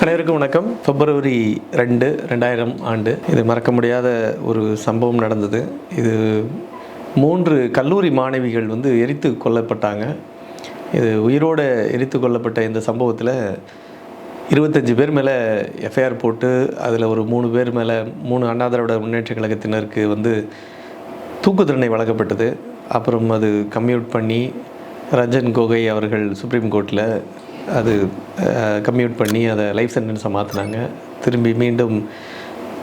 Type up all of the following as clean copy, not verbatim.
அனைவருக்கும் வணக்கம். பிப்ரவரி 2, 2000 ஆண்டு. இது மறக்க முடியாத ஒரு சம்பவம் நடந்தது. இது 3 கல்லூரி மாணவிகள் எரித்து கொல்லப்பட்டாங்க. இது உயிரோடு எரித்து கொல்லப்பட்ட இந்த சம்பவத்தில் 25 பேர் மேலே எஃப்ஐஆர் போட்டு அதில் ஒரு 3 பேர் மேலே 3 அண்ணா திராவிட முன்னேற்ற கழகத்தினருக்கு தூக்கு தண்டனை வழங்கப்பட்டது. அப்புறம் அது கம்யூட் பண்ணி ரஞ்சன் கோகோய் அவர்கள் சுப்ரீம் கோர்ட்டில் அது கம்யூட் பண்ணி அதை லைஃப் சென்டென்ஸை மாற்றினாங்க. திரும்பி மீண்டும்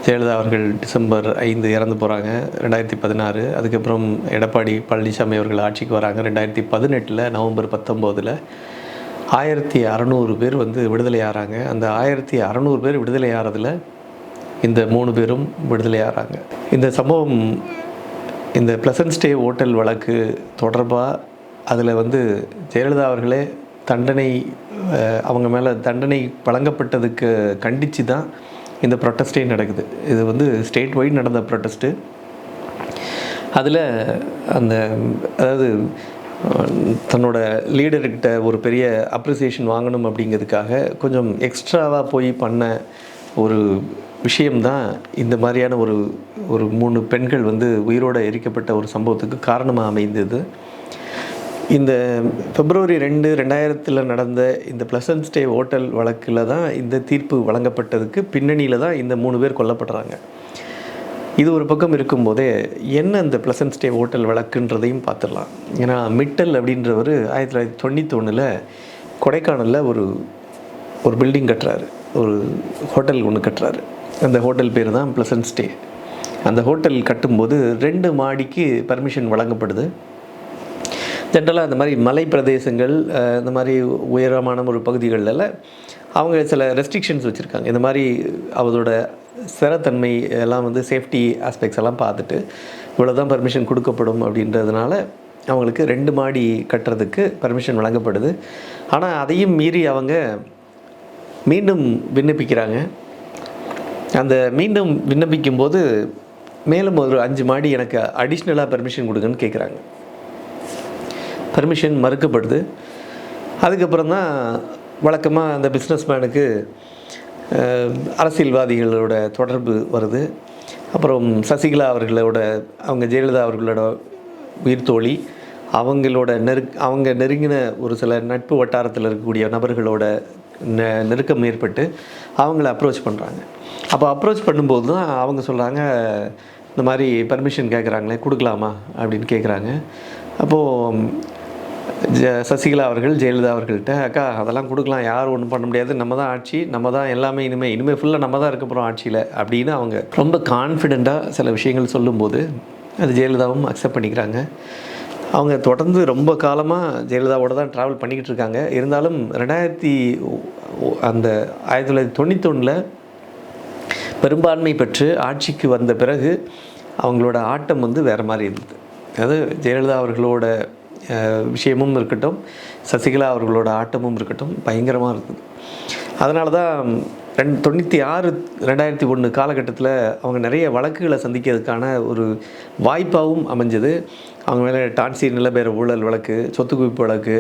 ஜெயலலிதா அவர்கள் டிசம்பர் 5 இறந்து போகிறாங்க 2016. அதுக்கப்புறம் எடப்பாடி பழனிசாமி அவர்கள் ஆட்சிக்கு வராங்க 2018. நவம்பர் 19 1600 பேர் விடுதலை ஆகிறாங்க. அந்த 1600 பேர் விடுதலை ஆகிறதுல இந்த 3 பேரும் விடுதலை ஆகிறாங்க. இந்த சம்பவம் இந்த ப்ளசன்ட் ஸ்டே ஹோட்டல் வழக்கு தொடர்பாக அதில் ஜெயலலிதா அவர்களே அவங்க மேலே தண்டனை வழங்கப்பட்டதுக்கு கண்டித்து தான் இந்த ப்ரொட்டஸ்டே நடக்குது. இது ஸ்டேட் வைட் நடந்த ப்ரொட்டஸ்ட்டு. அதில் அதாவது தன்னோட லீடர்கிட்ட ஒரு பெரிய அப்ரிசியேஷன் வாங்கணும் அப்படிங்கிறதுக்காக கொஞ்சம் எக்ஸ்ட்ராவாக போய் பண்ண ஒரு விஷயம்தான் இந்த மாதிரியான ஒரு 3 பெண்கள் உயிரோடு எரிக்கப்பட்ட ஒரு சம்பவத்துக்கு காரணமாக அமைந்தது. இந்த பிப்ரவரி 2, 2000 நடந்த இந்த ப்ளசன்ட் ஸ்டே ஹோட்டல் வழக்கில் தான் இந்த தீர்ப்பு வழங்கப்பட்டதுக்கு பின்னணியில் தான் இந்த 3 பேர் கொல்லப்படுறாங்க. இது ஒரு பக்கம் இருக்கும்போதே என்ன இந்த ப்ளசன்ட் ஸ்டே ஹோட்டல் வழக்குன்றதையும் பார்த்துடலாம். ஏன்னா மிட்டல் அப்படின்றவர் 1991 கொடைக்கானலில் ஒரு பில்டிங் கட்டுறாரு, ஒரு ஹோட்டல் ஒன்று கட்டுறாரு. அந்த ஹோட்டல் பேர் தான் ப்ளசன்ட் ஸ்டே. அந்த ஹோட்டல் கட்டும்போது 2 மாடிக்கு பர்மிஷன் வழங்கப்படுது. ஜென்ரலாக இந்த மாதிரி மலை பிரதேசங்கள், இந்த மாதிரி உயரமான ஒரு பகுதிகளில் அவங்க சில ரெஸ்ட்ரிக்ஷன்ஸ் வச்சுருக்காங்க. இந்த மாதிரி அதோட ஸ்திரத்தன்மை எல்லாம் சேஃப்டி ஆஸ்பெக்ட்ஸ் எல்லாம் பார்த்துட்டு இவ்வளோ தான் பர்மிஷன் கொடுக்கப்படும் அப்படின்றதுனால அவங்களுக்கு 2 மாடி கட்டுறதுக்கு பர்மிஷன் வழங்கப்படுது. ஆனால் அதையும் மீறி அவங்க மீண்டும் விண்ணப்பிக்கிறாங்க. அந்த மீண்டும் விண்ணப்பிக்கும்போது மேலும் ஒரு 5 மாடி எனக்கு அடிஷ்னலாக பர்மிஷன் கொடுங்கன்னு கேட்குறாங்க. பர்மிஷன் மறுக்கப்படுது. அதுக்கப்புறம் தான் வழக்கமாக அந்த பிஸ்னஸ்மேனுக்கு அரசியல்வாதிகளோட தொடர்பு வருது. அப்புறம் சசிகலா அவர்களோட, அவங்க ஜெயலலிதா அவர்களோட உயிர் தோழி, அவங்க நெருங்கின ஒரு சில நட்பு வட்டாரத்தில் இருக்கக்கூடிய நபர்களோட நெருக்கம் ஏற்பட்டு அவங்கள அப்ரோச் பண்ணுறாங்க. அப்போ அப்ரோச் பண்ணும்போது தான் அவங்க சொல்கிறாங்க, இந்த மாதிரி பர்மிஷன் கேட்குறாங்களே கொடுக்கலாமா அப்படின்னு கேட்குறாங்க. அப்போது சசிகலா அவர்கள் ஜெயலலிதா அவர்கள்ட்ட, அக்கா அதெல்லாம் கொடுக்கலாம், யாரும் ஒன்றும் பண்ண முடியாது, நம்ம தான் ஆட்சி, நம்ம தான் எல்லாமே, இனிமேல் ஃபுல்லாக நம்ம தான் இருக்க போகிறோம் ஆட்சியில் அப்படின்னு அவங்க ரொம்ப கான்ஃபிடெண்ட்டாக சில விஷயங்கள் சொல்லும்போது அது ஜெயலலிதாவும் அக்செப்ட் பண்ணிக்கிறாங்க. அவங்க தொடர்ந்து ரொம்ப காலமாக ஜெயலலிதாவோடு தான் ட்ராவல் பண்ணிக்கிட்டு இருக்காங்க. இருந்தாலும் 1991 பெரும்பான்மை பெற்று ஆட்சிக்கு வந்த பிறகு அவங்களோட ஆட்டம் வேறு மாதிரி இருந்தது. அதாவது ஜெயலலிதா அவர்களோட விஷயமும் இருக்கட்டும், சசிகலா அவர்களோட ஆட்டமும் இருக்கட்டும், பயங்கரமாக இருக்குது. அதனால தான் 96, 2001 காலகட்டத்தில் அவங்க நிறைய வழக்குகளை சந்திக்கிறதுக்கான ஒரு வாய்ப்பாகவும் அமைஞ்சது. அவங்க மேலே டான்சி நிலபேர ஊழல் வழக்கு, சொத்து குவிப்பு வழக்கு,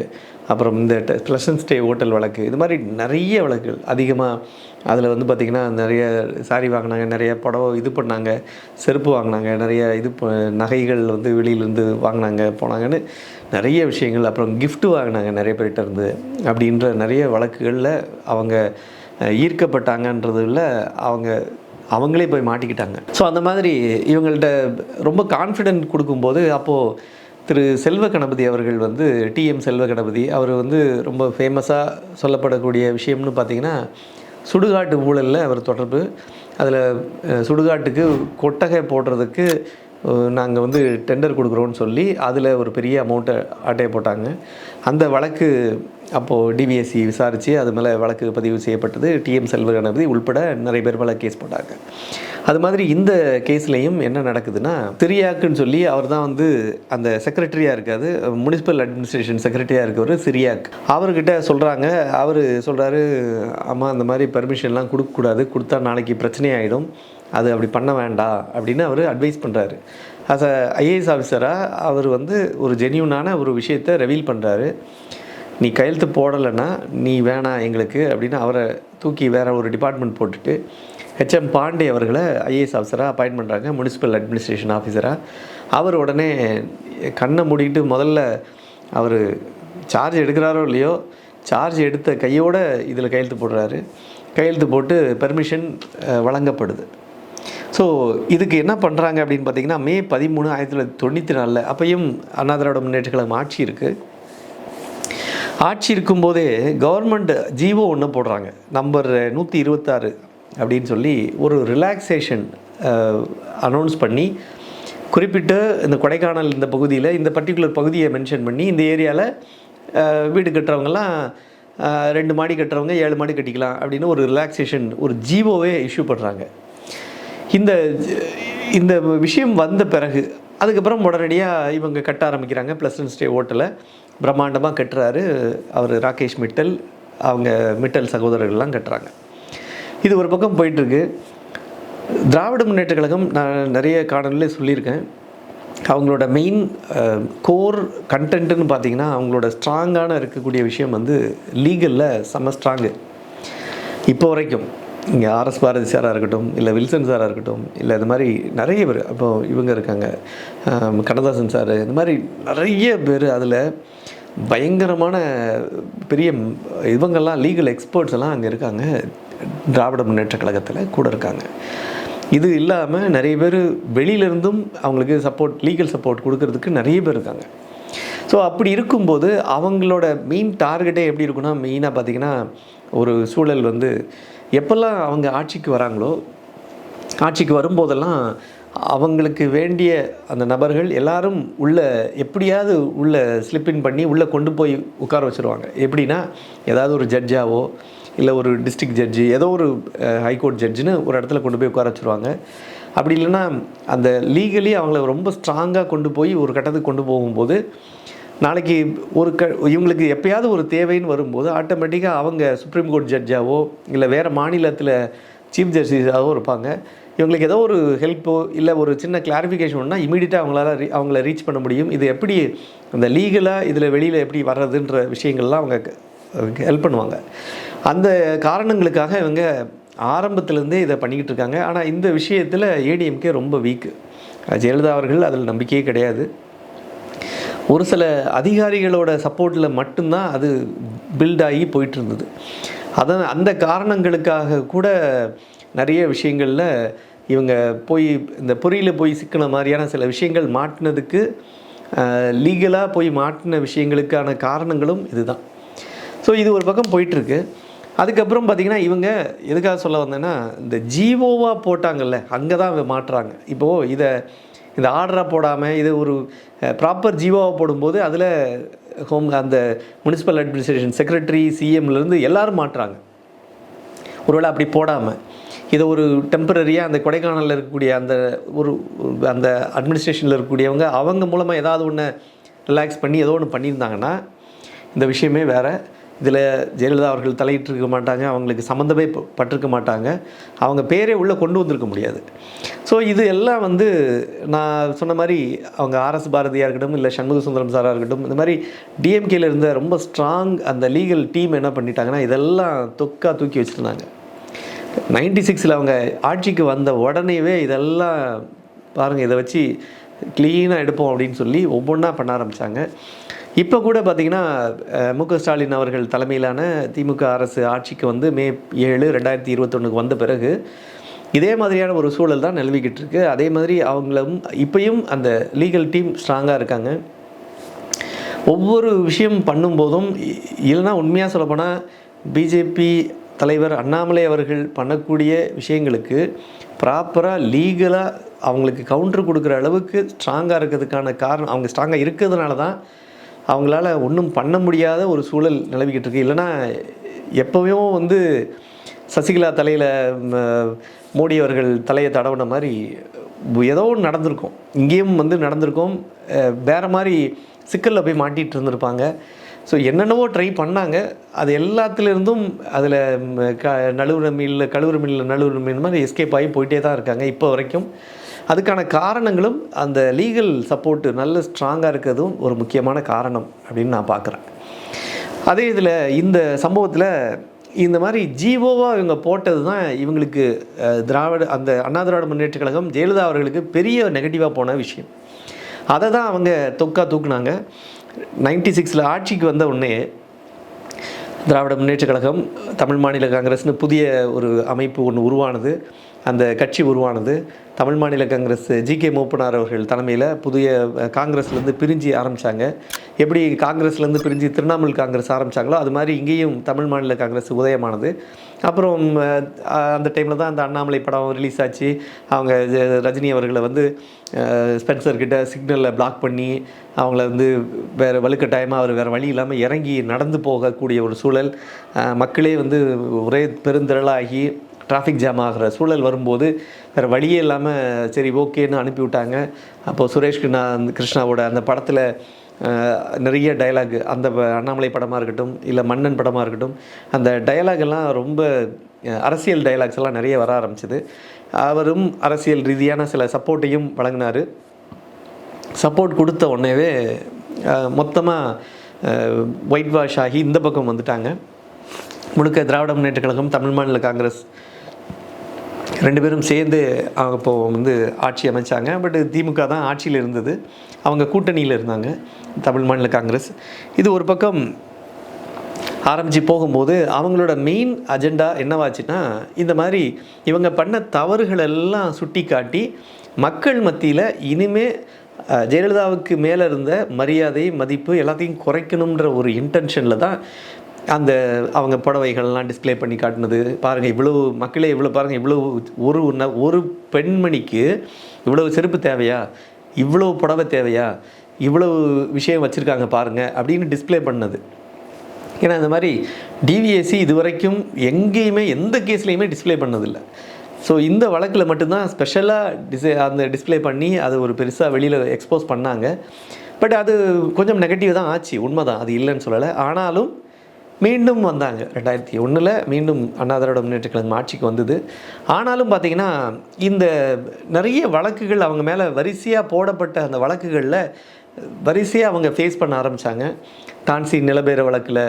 அப்புறம் இந்த ப்ளசன்ட் ஸ்டே ஹோட்டல் வழக்கு, இது மாதிரி நிறைய வழக்குகள் அதிகமாக. அதில் பார்த்திங்கன்னா நிறைய சாரி வாங்கினாங்க, நிறைய புடவை இது பண்ணாங்க, செருப்பு வாங்கினாங்க, நிறைய நகைகள் வெளியிலேருந்து வாங்கினாங்க போனாங்கன்னு நிறைய விஷயங்கள். அப்புறம் கிஃப்ட்டு வாங்கினாங்க நிறைய பேர்கிட்ட இருந்து அப்படின்ற நிறைய வழக்குகளில் அவங்க ஈர்க்கப்பட்டாங்கன்றதில் அவங்களே போய் மாட்டிக்கிட்டாங்க. ஸோ அந்த மாதிரி இவங்கள்ட்ட ரொம்ப கான்ஃபிடென்ட் கொடுக்கும்போது அப்போது திரு செல்வ கணபதி அவர்கள் டிஎம் செல்வ கணபதி அவர் ரொம்ப ஃபேமஸாக சொல்லப்படக்கூடிய விஷயம்னு பார்த்திங்கன்னா சுடுகாட்டு ஊழலில் அவர் தொடர்பு. அதில் சுடுகாட்டுக்கு கொட்டகை போடுறதுக்கு நாங்கள் டெண்டர் கொடுக்குறோன்னு சொல்லி அதில் ஒரு பெரிய அமௌண்ட்டை ஆட்டையை போட்டாங்க. அந்த வழக்கு அப்போது டிவிஎஸ்சி விசாரித்து அது மேலே வழக்கு பதிவு செய்யப்பட்டது. டிஎம் செல்வ கணபதி உள்பட நிறைய பேர் மேலே கேஸ் போட்டாங்க. அது மாதிரி இந்த கேஸ்லேயும் என்ன நடக்குதுன்னா, சிரியாக்குன்னு சொல்லி அவர் தான் அந்த செக்ரட்டரியாக இருக்காது, முனிசிபல் அட்மினிஸ்ட்ரேஷன் செக்ரட்டரியாக இருக்கவர் சிரியாக். அவர்கிட்ட சொல்கிறாங்க, அவர் சொல்கிறாரு, ஆமாம் அந்த மாதிரி பர்மிஷன்லாம் கொடுக்கக்கூடாது, கொடுத்தா நாளைக்கு பிரச்சனையாகிடும், அது அப்படி பண்ண வேண்டாம் அப்படின்னு அவர் அட்வைஸ் பண்ணுறாரு. ஆஸ் அ ஐஏஎஸ் ஆஃபீஸராக அவர் ஒரு ஜென்யூனான ஒரு விஷயத்தை ரெவீல் பண்ணுறாரு. நீ கையெழுத்து போடலைன்னா நீ வேணாம் எங்களுக்கு அப்படின்னு அவரை தூக்கி வேறு ஒரு டிபார்ட்மெண்ட் போட்டுட்டு ஹெச்எம் பாண்டே அவர்களை ஐஏஎஸ் ஆஃபீஸராக அப்பாயின்ட் பண்ணுறாங்க, முனிசிபல் அட்மினிஸ்ட்ரேஷன் ஆஃபீஸராக. அவர் உடனே கண்ணை மூடிட்டு முதல்ல அவர் சார்ஜ் எடுக்கிறாரோ இல்லையோ, சார்ஜ் எடுத்த கையோடு இதில் கையெழுத்து போடுறாரு. கையெழுத்து போட்டு பெர்மிஷன் வழங்கப்படுது. ஸோ இதுக்கு என்ன பண்ணுறாங்க அப்படின்னு பார்த்தீங்கன்னா, மே 13, 1994 அப்பையும் அண்ணா திராவிட முன்னேற்ற கழகம் ஆட்சி இருக்குது. ஆட்சி இருக்கும்போதே கவர்மெண்ட் ஜிஓ ஒன்று போடுறாங்க, நம்பர் 126 அப்படின்னு சொல்லி ஒரு ரிலாக்ஸேஷன் அனௌன்ஸ் பண்ணி, குறிப்பிட்டு இந்த கொடைக்கானல் இந்த பகுதியில் இந்த பர்டிகுலர் பகுதியை மென்ஷன் பண்ணி, இந்த ஏரியாவில் வீடு கட்டுறவங்கலாம் 2 மாடி கட்டுறவங்க 7 மாடி கட்டிக்கலாம் அப்படின்னு ஒரு ரிலாக்ஸேஷன் ஒரு ஜிஓவே இஷ்யூ பண்ணுறாங்க. இந்த இந்த விஷயம் வந்த பிறகு அதுக்கப்புறம் உடனடியாக இவங்க கட்ட ஆரம்பிக்கிறாங்க. ப்ளசன்ட் ஸ்டே ஹோட்டலை பிரம்மாண்டமாக கட்டுறாரு அவர் ராகேஷ் மிட்டல், அவங்க மிட்டல் சகோதரர்கள்லாம் கட்டுறாங்க. இது ஒரு பக்கம் போயிட்டுருக்கு. திராவிட முன்னேற்ற கழகம் நான் நிறைய காணொலியில் சொல்லியிருக்கேன், அவங்களோட மெயின் கோர் கண்டென்ட்டுன்னு பார்த்தீங்கன்னா அவங்களோட ஸ்ட்ராங்கான இருக்கக்கூடிய விஷயம் வந்து லீகலில் செம்ம ஸ்ட்ராங்கு. இப்போ வரைக்கும் இங்கே ஆர்எஸ் பாரதி சாராக இருக்கட்டும், இல்லை வில்சன் சாராக இருக்கட்டும், இல்லை இது மாதிரி நிறைய பேர், அப்போது இவங்க இருக்காங்க கண்ணதாசன் சார், இந்த மாதிரி நிறைய பேர் அதில் பயங்கரமான பெரிய இவங்கெல்லாம் லீகல் எக்ஸ்பர்ட்ஸ் எல்லாம் அங்கே இருக்காங்க, திராவிட முன்னேற்ற கழகத்தில் கூட இருக்காங்க. இது இல்லாமல் நிறைய பேர் வெளியிலேருந்தும் அவங்களுக்கு சப்போர்ட், லீகல் சப்போர்ட் கொடுக்கறதுக்கு நிறைய பேர் இருக்காங்க. ஸோ அப்படி இருக்கும்போது அவங்களோட மெயின் டார்கெட்டே எப்படி இருக்குன்னா, மெயினாக பார்த்திங்கன்னா ஒரு சூழல் வந்து எப்போல்லாம் அவங்க ஆட்சிக்கு வராங்களோ, ஆட்சிக்கு வரும்போதெல்லாம் அவங்களுக்கு வேண்டிய அந்த நபர்கள் எல்லாரும் உள்ளே எப்படியாவது உள்ளே ஸ்லிப்பின் பண்ணி உள்ளே கொண்டு போய் உட்கார வச்சுருவாங்க. எப்படின்னா, ஏதாவது ஒரு ஜட்ஜாவோ இல்லை ஒரு டிஸ்ட்ரிக்ட் ஜட்ஜு, ஏதோ ஒரு ஹைகோர்ட் ஜட்ஜுன்னு ஒரு இடத்துல கொண்டு போய் உட்கார வச்சுருவாங்க. அப்படி இல்லைன்னா அந்த லீகலி அவங்கள ரொம்ப ஸ்ட்ராங்காக கொண்டு போய் ஒரு கட்டத்துக்கு கொண்டு போகும்போது, நாளைக்கு ஒரு இவங்களுக்கு எப்போயாவது ஒரு தேவைன்னு வரும்போது ஆட்டோமேட்டிக்காக அவங்க சுப்ரீம் கோர்ட் ஜட்ஜாவோ இல்லை வேறு மாநிலத்தில் சீஃப் ஜஸ்டிஸாகவோ இருப்பாங்க. இவங்களுக்கு ஏதோ ஒரு ஹெல்ப்போ இல்லை ஒரு சின்ன கிளாரிஃபிகேஷன் ஒன்றா இமீடியட்டாக அவங்கள ரீச் பண்ண முடியும். இது எப்படி அந்த லீகலாக இதில் வெளியில் எப்படி வர்றதுன்ற விஷயங்கள்லாம் அவங்க ஹெல்ப் பண்ணுவாங்க. அந்த காரணங்களுக்காக இவங்க ஆரம்பத்துலேருந்தே இதை பண்ணிக்கிட்டு இருக்காங்க. ஆனால் இந்த விஷயத்தில் ஏடிஎம்கே ரொம்ப வீக்கு. ஜெயலலிதா அவர்கள் அதில் நம்பிக்கையே கிடையாது. ஒரு சில அதிகாரிகளோட சப்போர்ட்டில் மட்டும்தான் அது பில்ட் ஆகி போயிட்டு இருந்தது. அந்த காரணங்களுக்காக கூட நிறைய விஷயங்களில் இவங்க போய் இந்த பொறியில் போய் சிக்கின மாதிரியான சில விஷயங்கள் மாட்டினதுக்கு, லீகலாக போய் மாட்டின விஷயங்களுக்கான காரணங்களும் இதுதான். ஸோ இது ஒரு பக்கம் போயிட்டுருக்கு. அதுக்கப்புறம் பார்த்திங்கன்னா இவங்க எதுக்காக சொல்ல வந்தேன்னா, இந்த ஜிஓவாக போட்டாங்கல்ல, அங்கே தான் மாட்டுறாங்க. இப்போது இந்த ஆர்டராக போடாமல் இது ஒரு ப்ராப்பர் ஜிஓவாக போடும்போது அதில் அந்த முனிசிபல் அட்மினிஸ்ட்ரேஷன் செக்ரட்டரி, சிஎம்லேருந்து எல்லோரும் மாட்டுறாங்க. ஒருவேளை அப்படி போடாமல் இதை ஒரு டெம்பரரியாக அந்த கொடைக்கானலில் இருக்கக்கூடிய அந்த அட்மினிஸ்ட்ரேஷனில் இருக்கக்கூடியவங்க அவங்க மூலமாக ஏதாவது ஒன்று ரிலாக்ஸ் பண்ணி ஏதோ ஒன்று பண்ணியிருந்தாங்கன்னா இந்த விஷயமே வேறு. இதில் ஜெயலலிதா அவர்கள் தலையிட்டிருக்க மாட்டாங்க, அவங்களுக்கு சம்மந்தமே பட்டிருக்க மாட்டாங்க, அவங்க பேரே உள்ளே கொண்டு வந்திருக்க முடியாது. ஸோ இது எல்லாம் வந்து நான் சொன்ன மாதிரி அவங்க ஆர்எஸ் பாரதியாக இருக்கட்டும், இல்லை சண்முக சுந்தரம் சாராக இருக்கட்டும், இந்த மாதிரி டிஎம்கேல இருந்த ரொம்ப ஸ்ட்ராங் அந்த லீகல் டீம் என்ன பண்ணிட்டாங்கன்னா இதெல்லாம் தூக்கி வச்சுருந்தாங்க. 96 அவங்க ஆட்சிக்கு வந்த உடனேவே இதெல்லாம் பாருங்கள், இதை வச்சு க்ளீனாக எடுப்போம் அப்படின்னு சொல்லி ஒவ்வொன்றா பண்ண ஆரம்பித்தாங்க. இப்போ கூட பார்த்திங்கன்னா முக ஸ்டாலின் அவர்கள் தலைமையிலான திமுக அரசு ஆட்சிக்கு வந்து மே 7, 2021 வந்த பிறகு இதே மாதிரியான ஒரு சூழல் தான் நிலவிக்கிட்டு இருக்கு. அதே மாதிரி அவங்களும் இப்பயும் அந்த லீகல் டீம் ஸ்ட்ராங்காக இருக்காங்க. ஒவ்வொரு விஷயம் பண்ணும்போதும், இல்லைனா உண்மையாக சொல்லப்போனால் பிஜேபி தலைவர் அண்ணாமலை அவர்கள் பண்ணக்கூடிய விஷயங்களுக்கு ப்ராப்பராக லீகலாக அவங்களுக்கு கவுண்டர் கொடுக்குற அளவுக்கு ஸ்ட்ராங்காக இருக்கிறதுக்கான காரணம், அவங்க ஸ்ட்ராங்காக இருக்கிறதுனால தான் அவங்களால ஒன்றும் பண்ண முடியாத ஒரு சூழல் நிலவிக்கிட்டு இருக்கு. இல்லைனா எப்போவும் வந்து சசிகலா தலையில் மோடி அவர்கள் தலையை தடவுன மாதிரி ஏதோ ஒன்று நடந்திருக்கும், இங்கேயும் வந்து நடந்திருக்கும், வேறு மாதிரி சிக்கலில் போய் மாட்டிகிட்டு இருந்திருப்பாங்க. ஸோ என்னென்னவோ ட்ரை பண்ணாங்க, அது எல்லாத்துலேருந்தும் அதில் நழுவுற மீன் மாதிரி எஸ்கேப் ஆகி போயிட்டே தான் இருக்காங்க இப்போ வரைக்கும். அதுக்கான காரணங்களும் அந்த லீகல் சப்போர்ட்டு நல்ல ஸ்ட்ராங்காக இருக்கிறதும் ஒரு முக்கியமான காரணம் அப்படின்னு நான் பார்க்குறேன். அதே இதில் இந்த சம்பவத்தில் இந்த மாதிரி ஜீவோவாக இவங்க போட்டது தான் இவங்களுக்கு அந்த அண்ணா திராவிட முன்னேற்றக் கழகம் ஜெயலலிதா அவர்களுக்கு பெரிய நெகட்டிவாக போன விஷயம். அதை தான் அவங்க தூக்குனாங்க. 96 ஆட்சிக்கு வந்த உடனே திராவிட முன்னேற்றக் கழகம், தமிழ் மாநில காங்கிரஸ்னு புதிய ஒரு அமைப்பு ஒன்று உருவானது. அந்த கட்சி உருவானது. தமிழ் மாநில காங்கிரஸ் ஜி.கே. மூப்பனார் அவர்கள் தலைமையில் புதிய காங்கிரஸ்லேருந்து பிரிஞ்சு ஆரம்பித்தாங்க. எப்படி காங்கிரஸ்லேருந்து பிரிஞ்சு திரிணாமுல் காங்கிரஸ் ஆரம்பித்தாங்களோ அது மாதிரி இங்கேயும் தமிழ் மாநில காங்கிரஸ் உதயமானது. அப்புறம் அந்த டைமில் தான் அந்த அண்ணாமலை படம் ரிலீஸ் ஆச்சு. அவங்க ரஜினி அவர்களை வந்து ஸ்பென்சர்கிட்ட சிக்னலில் பிளாக் பண்ணி அவங்கள வந்து வேறு வலுக்கட்டாயமாக அவர் வேறு வழி இல்லாமல் இறங்கி நடந்து போகக்கூடிய ஒரு சூழல், மக்களே வந்து ஒரே பெருந்திரளாகி டிராஃபிக் ஜாம் ஆகிற சூழல் வரும்போது வேறு வழியே இல்லாமல் சரி ஓகேன்னு அனுப்பிவிட்டாங்க. அப்போது சுரேஷ் கிருஷ்ணாவோட அந்த படத்தில் நிறைய டைலாக், அந்த அண்ணாமலை படமாக இருக்கட்டும் இல்லை மன்னன் படமாக இருக்கட்டும், அந்த டைலாகெல்லாம் ரொம்ப அரசியல் டைலாக்ஸ் எல்லாம் நிறைய வர ஆரம்பிச்சிது. அவரும் அரசியல் ரீதியான சில சப்போர்ட்டையும் வழங்கினார். சப்போர்ட் கொடுத்த உடனேவே மொத்தமாக ஒயிட் வாஷ் ஆகி இந்த பக்கம் வந்துட்டாங்க. முழுக்க திராவிட முன்னேற்றக் கழகம், தமிழ் மாநில காங்கிரஸ் ரெண்டு பேரும் சேர்ந்து இப்போது வந்து ஆட்சி அமைச்சாங்க. பட் திமுக தான் ஆட்சியில் இருந்தது, அவங்க கூட்டணியில் இருந்தாங்க தமிழ் மாநில காங்கிரஸ். இது ஒரு பக்கம் ஆரம்பித்து போகும்போது அவங்களோட மெயின் அஜெண்டா என்னவாச்சுன்னா, இந்த மாதிரி இவங்க பண்ண தவறுகளெல்லாம் சுட்டி காட்டி மக்கள் மத்தியில் இனிமேல் ஜெயலலிதாவுக்கு மேலே இருந்த மரியாதை மதிப்பு எல்லாத்தையும் குறைக்கணுன்ற ஒரு இன்டென்ஷனில் தான் அந்த அவங்க புடவைகள்லாம் டிஸ்பிளே பண்ணி காட்டினது. பாருங்கள் இவ்வளோ மக்களே, இவ்வளோ பாருங்கள், இவ்வளோ ஒரு பெண்மணிக்கு இவ்வளோ செருப்பு தேவையா, இவ்வளோ புடவை தேவையா, இவ்வளோ விஷயம் வச்சுருக்காங்க பாருங்கள் அப்படின்னு டிஸ்பிளே பண்ணது. ஏன்னா இந்த மாதிரி டிவிஎஸ்சி இது வரைக்கும் எங்கேயுமே எந்த கேஸ்லேயுமே டிஸ்பிளே பண்ணதில்லை. ஸோ இந்த வழக்கில் மட்டும்தான் ஸ்பெஷலாக அந்த டிஸ்பிளே பண்ணி அது ஒரு பெருசாக வெளியில் எக்ஸ்போஸ் பண்ணாங்க. பட் அது கொஞ்சம் நெகட்டிவ் தான் ஆச்சு, உண்மை தான், அது இல்லைன்னு சொல்லலை. ஆனாலும் மீண்டும் வந்தாங்க 2001 மீண்டும் அண்ணா திராவிட முன்னேற்றக் கழகம் ஆட்சிக்கு வந்தது. ஆனாலும் பார்த்திங்கன்னா இந்த நிறைய வழக்குகள் அவங்க மேலே வரிசையாக போடப்பட்ட அந்த வழக்குகளில் வரிசையாக அவங்க ஃபேஸ் பண்ண ஆரம்பித்தாங்க. டான்சி நிலபேர வழக்கில்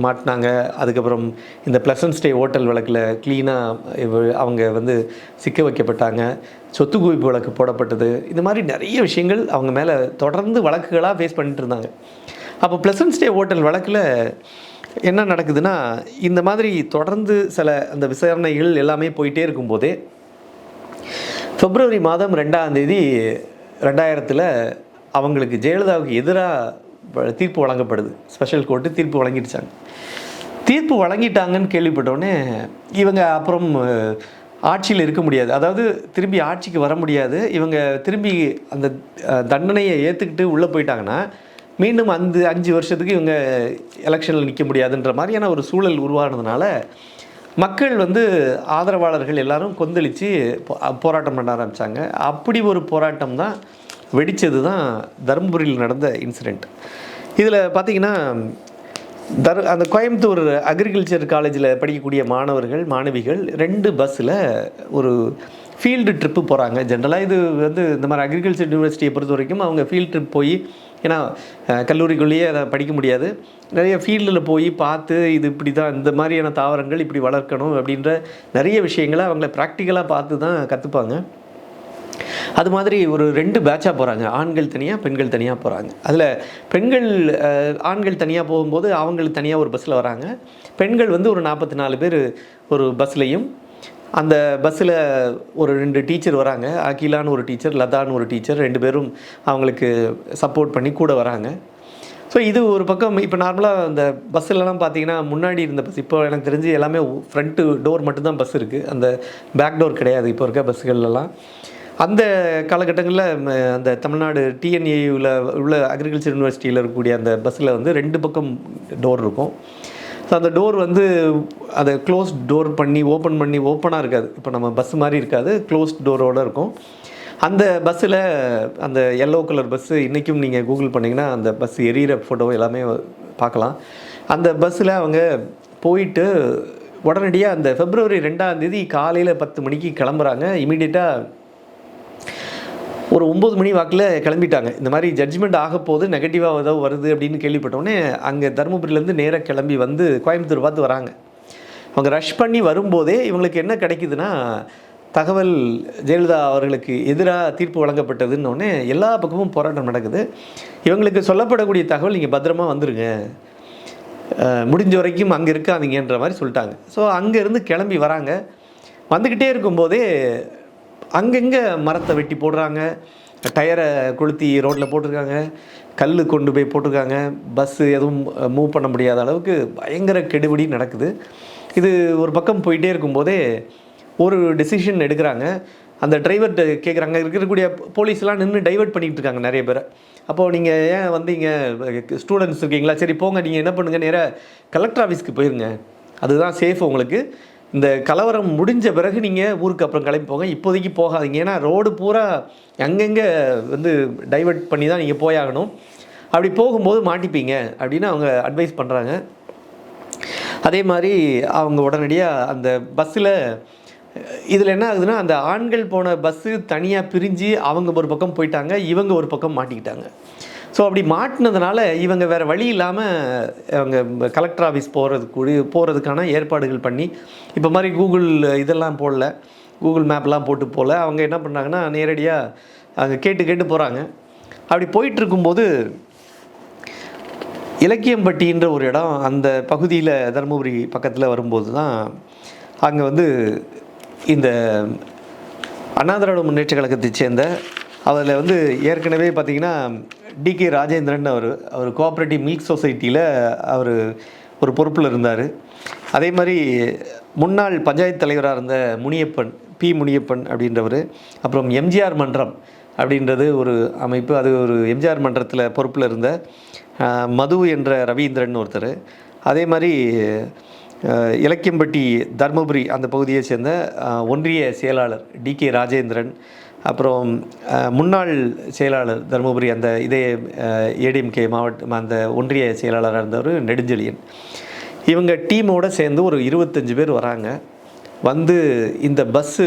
மாட்டினாங்க. அதுக்கப்புறம் இந்த ப்ளசன்ட் ஸ்டே ஹோட்டல் வழக்கில் க்ளீனாக அவங்க வந்து சிக்க வைக்கப்பட்டாங்க. சொத்து குவிப்பு வழக்கு போடப்பட்டது. இந்த மாதிரி நிறைய விஷயங்கள் அவங்க மேலே தொடர்ந்து வழக்குகளாக ஃபேஸ் பண்ணிட்டு இருந்தாங்க. அப்போ ப்ளசன்ட் ஸ்டே ஹோட்டல் வழக்கில் என்ன நடக்குதுன்னா, இந்த மாதிரி தொடர்ந்து சில அந்த விசாரணைகள் எல்லாமே போயிட்டே இருக்கும்போதே February 2 2000 அவங்களுக்கு ஜெயலலிதாவுக்கு எதிராக தீர்ப்பு வழங்கப்படுது. ஸ்பெஷல் கோர்ட்டு தீர்ப்பு வழங்கிடுச்சாங்க. தீர்ப்பு வழங்கிட்டாங்கன்னு கேள்விப்பட்டோடனே இவங்க அப்புறம் ஆட்சியில் இருக்க முடியாது, அதாவது திரும்பி ஆட்சிக்கு வர முடியாது. இவங்க திரும்பி அந்த தண்டனையை ஏற்றுக்கிட்டு உள்ளே போயிட்டாங்கன்னா மீண்டும் அந்த 5 வருஷத்துக்கு இவங்க எலெக்ஷனில் நிற்க முடியாதுன்ற மாதிரியான ஒரு சூழல் உருவானதுனால மக்கள் வந்து ஆதரவாளர்கள் எல்லாரும் கொந்தளித்து போராட்டம் பண்ண ஆரம்பித்தாங்க. அப்படி ஒரு போராட்டம் தான் வெடித்தது தான் தருமபுரியில் நடந்த இன்சிடெண்ட். இதில் பார்த்திங்கன்னா அந்த கோயம்புத்தூர் அக்ரிகல்ச்சர் காலேஜில் படிக்கக்கூடிய மாணவர்கள் மாணவிகள் 2 பஸ்ஸில் ஒரு ஃபீல்டு ட்ரிப்பு போகிறாங்க. ஜென்ரலாக இது வந்து இந்த மாதிரி அக்ரிகல்ச்சர் யூனிவர்சிட்டியை பொறுத்த வரைக்கும் அவங்க ஃபீல்டு ட்ரிப் போய், ஏன்னா கல்லூரிக்குள்ளேயே அதை படிக்க முடியாது, நிறைய ஃபீல்டில் போய் பார்த்து இது இப்படி தான் இந்த மாதிரியான தாவரங்கள் இப்படி வளர்க்கணும் அப்படின்ற நிறைய விஷயங்களை அவங்கள ப்ராக்டிக்கலாக பார்த்து தான் கற்றுப்பாங்க. அது மாதிரி ஒரு 2 பேட்சாக போகிறாங்க. ஆண்கள் தனியாக, பெண்கள் தனியாக போகிறாங்க. அதில் பெண்கள் ஆண்கள் தனியாக போகும்போது அவங்களுக்கு தனியாக ஒரு பஸ்ஸில் வராங்க. பெண்கள் வந்து ஒரு 44 பேர் ஒரு பஸ்லையும். அந்த பஸ்ஸில் ஒரு 2 டீச்சர் வராங்க. அகிலான்னு ஒரு டீச்சர், லதான்னு ஒரு டீச்சர், 2 பேரும் அவங்களுக்கு சப்போர்ட் பண்ணி கூட வராங்க. ஸோ இது ஒரு பக்கம். இப்போ நார்மலாக அந்த பஸ்ஸிலலாம் பார்த்தீங்கன்னா முன்னாடி இருந்த பஸ், இப்போ எனக்கு தெரிஞ்சு எல்லாமே ஃப்ரண்ட்டு டோர் மட்டும்தான் பஸ் இருக்குது, அந்த பேக் டோர் கிடையாது இப்போ இருக்க பஸ்ஸுகள்லாம். அந்த காலகட்டங்களில் அந்த தமிழ்நாடு டிஎன்ஏயூவில் உள்ள அக்ரிகல்ச்சர் யூனிவர்சிட்டியில் இருக்கக்கூடிய அந்த பஸ்ஸில் வந்து 2 பக்கம் டோர் இருக்கும். ஸோ அந்த டோர் வந்து அதை க்ளோஸ் டோர் பண்ணி ஓப்பனாக இருக்காது. இப்போ நம்ம பஸ் மாதிரி இருக்காது, க்ளோஸ்ட் டோரோடு இருக்கும். அந்த பஸ்ஸில் அந்த எல்லோ கலர் பஸ்ஸு இன்றைக்கும் நீங்கள் கூகுள் பண்ணிங்கன்னா அந்த பஸ் எரியிற ஃபோட்டோ எல்லாமே பார்க்கலாம். அந்த பஸ்ஸில் அவங்க போயிட்டு உடனடியாக அந்த February 2 காலையில் 10 மணிக்கு கிளம்புறாங்க. இமீடியட்டாக ஒரு 9 மணி வாக்கில் கிளம்பிட்டாங்க. இந்த மாதிரி ஜட்ஜ்மெண்ட் ஆக போகுது, நெகட்டிவாக ஏதோ வருது அப்படின்னு கேள்விப்பட்டோடனே அங்கே தருமபுரியிலேருந்து நேராக கிளம்பி வந்து கோயம்புத்தூர் பார்த்து வராங்க. அவங்க ரஷ் பண்ணி வரும்போதே இவங்களுக்கு என்ன கிடைக்குதுன்னா, தகவல் ஜெயலலிதா அவர்களுக்கு எதிராக தீர்ப்பு வழங்கப்பட்டதுன்னொடனே எல்லா பக்கமும் போராட்டம் நடக்குது. இவங்களுக்கு சொல்லப்படக்கூடிய தகவல் நீங்கள் பத்திரமா வந்துருங்க, முடிஞ்ச வரைக்கும் அங்கே இருக்காதீங்கன்ற மாதிரி சொல்லிட்டாங்க. ஸோ அங்கேருந்து கிளம்பி வராங்க. வந்துக்கிட்டே இருக்கும்போதே அங்கங்கே மரத்தை வெட்டி போடுறாங்க, டயரை கொளுத்தி ரோட்டில் போட்டிருக்காங்க, கல் கொண்டு போய் போட்டிருக்காங்க, பஸ்ஸு எதுவும் மூவ் பண்ண முடியாத அளவுக்கு பயங்கர கெடுபிடி நடக்குது. இது ஒரு பக்கம் போயிட்டே இருக்கும்போதே ஒரு டெசிஷன் எடுக்கிறாங்க. அந்த டிரைவர்கிட்ட கேட்குறாங்க, இருக்கக்கூடிய போலீஸ்லாம் நின்று டைவர்ட் பண்ணிகிட்டு இருக்காங்க நிறைய பேரை. அப்போது நீங்கள் ஏன் வந்தீங்க, ஸ்டூடெண்ட்ஸ் இருக்கீங்களா, சரி போங்க, நீங்கள் என்ன பண்ணுங்கள், நேராக கலெக்டர் ஆஃபீஸ்க்கு போயிருங்க, அதுதான் சேஃப் உங்களுக்கு. இந்த கலவரம் முடிஞ்ச பிறகு நீங்கள் ஊருக்கு அப்புறம் கிளம்பி போங்க, இப்போதைக்கு போகாதீங்க, ஏன்னா ரோடு பூரா அங்கங்கே வந்து டைவர்ட் பண்ணி தான் நீங்கள் போயாகணும், அப்படி போகும்போது மாட்டிப்பீங்க அப்படின்னு அவங்க அட்வைஸ் பண்ணுறாங்க. அதே மாதிரி அவங்க உடனடியாக அந்த பஸ்ஸில் இதில் என்ன ஆகுதுன்னா, அந்த ஆண்கள் போன பஸ்ஸு தனியாக பிரிஞ்சு அவங்க ஒரு பக்கம் போயிட்டாங்க, இவங்க ஒரு பக்கம் மாட்டிக்கிட்டாங்க. ஸோ அப்படி மாட்டினதுனால இவங்க வேறு வழி இல்லாமல் அவங்க கலெக்டர் ஆஃபீஸ் போகிறதுக்கான ஏற்பாடுகள் பண்ணி, இப்போ மாதிரி கூகுள் இதெல்லாம் போடல, கூகுள் மேப்லாம் போட்டு போகல, அவங்க என்ன பண்ணாங்கன்னா நேரடியாக அங்கே கேட்டு போகிறாங்க. அப்படி போயிட்டுருக்கும்போது இலக்கியம்பட்டின்ற ஒரு இடம் அந்த பகுதியில் தருமபுரி பக்கத்தில் வரும்போது தான் அங்கே வந்து இந்த அண்ணா திராவிட முன்னேற்ற கழகத்தை சேர்ந்த அதில் வந்து ஏற்கனவே பார்த்திங்கன்னா டிகே ராஜேந்திரன் அவர் கோஆப்ரேட்டிவ் மில்க் சொசைட்டியில் அவர் ஒரு பொறுப்பில் இருந்தார். அதே மாதிரி முன்னாள் பஞ்சாயத்து தலைவராக இருந்த முனியப்பன் அப்படின்றவர், அப்புறம் எம்ஜிஆர் மன்றம் அப்படின்றது ஒரு அமைப்பு, அது ஒரு எம்ஜிஆர் மன்றத்தில் பொறுப்பில் இருந்த மது என்ற ரவீந்திரன் ஒருத்தர், அதே மாதிரி இலக்கியம்பட்டி தர்மபுரி அந்த பகுதியை சேர்ந்த ஒன்றிய செயலாளர் டிகே ராஜேந்திரன், அப்புறம் முன்னாள் செயலாளர் தருமபுரி அந்த இதே ஏடிஎம்கே மாவட்ட அந்த ஒன்றிய செயலாளராக இருந்தவர் நெடுஞ்செழியன், இவங்க டீமோடு சேர்ந்து ஒரு 25 பேர் வராங்க. வந்து இந்த பஸ்ஸு